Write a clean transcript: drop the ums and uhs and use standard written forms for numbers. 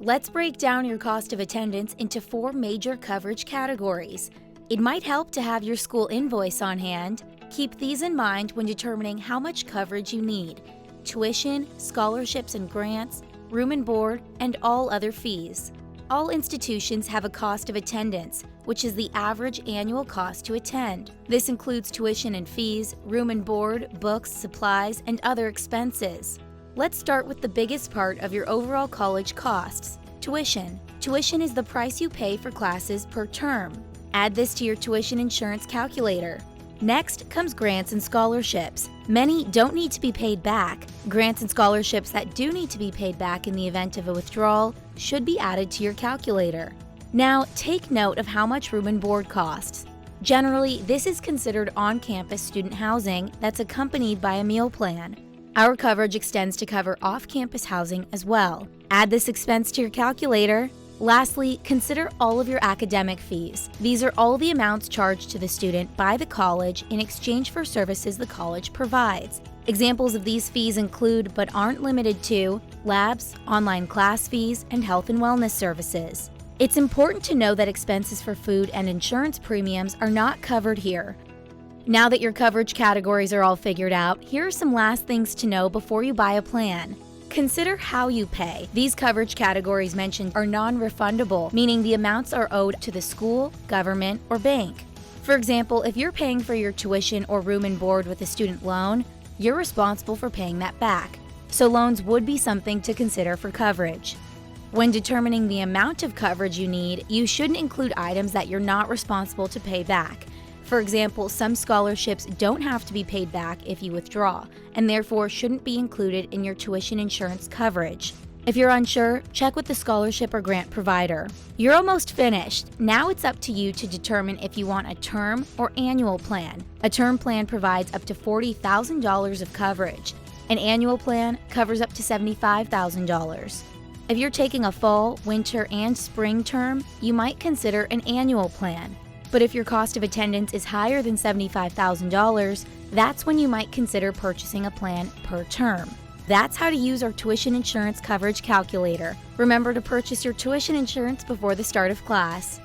Let's break down your cost of attendance into 4 major coverage categories. It might help to have your school invoice on hand. Keep these in mind when determining how much coverage you need: tuition, scholarships and grants, room and board, and all other fees. All institutions have a cost of attendance, which is the average annual cost to attend. This includes tuition and fees, room and board, books, supplies, and other expenses. Let's start with the biggest part of your overall college costs: tuition. Tuition is the price you pay for classes per term. Add this to your tuition insurance calculator. Next comes grants and scholarships. Many don't need to be paid back. Grants and scholarships that do need to be paid back in the event of a withdrawal should be added to your calculator. Now, take note of how much room and board costs. Generally, this is considered on-campus student housing that's accompanied by a meal plan. Our coverage extends to cover off-campus housing as well. Add this expense to your calculator. Lastly, consider all of your academic fees. These are all the amounts charged to the student by the college in exchange for services the college provides. Examples of these fees include, but aren't limited to, labs, online class fees, and health and wellness services. It's important to know that expenses for food and insurance premiums are not covered here. Now that your coverage categories are all figured out, here are some last things to know before you buy a plan. Consider how you pay. These coverage categories mentioned are non-refundable, meaning the amounts are owed to the school, government, or bank. For example, if you're paying for your tuition or room and board with a student loan, you're responsible for paying that back. So loans would be something to consider for coverage. When determining the amount of coverage you need, you shouldn't include items that you're not responsible to pay back. For example, some scholarships don't have to be paid back if you withdraw, and therefore shouldn't be included in your tuition insurance coverage. If you're unsure, check with the scholarship or grant provider. You're almost finished. Now it's up to you to determine if you want a term or annual plan. A term plan provides up to $40,000 of coverage. An annual plan covers up to $75,000. If you're taking a fall, winter, and spring term, you might consider an annual plan. But if your cost of attendance is higher than $75,000, that's when you might consider purchasing a plan per term. That's how to use our tuition insurance coverage calculator. Remember to purchase your tuition insurance before the start of class.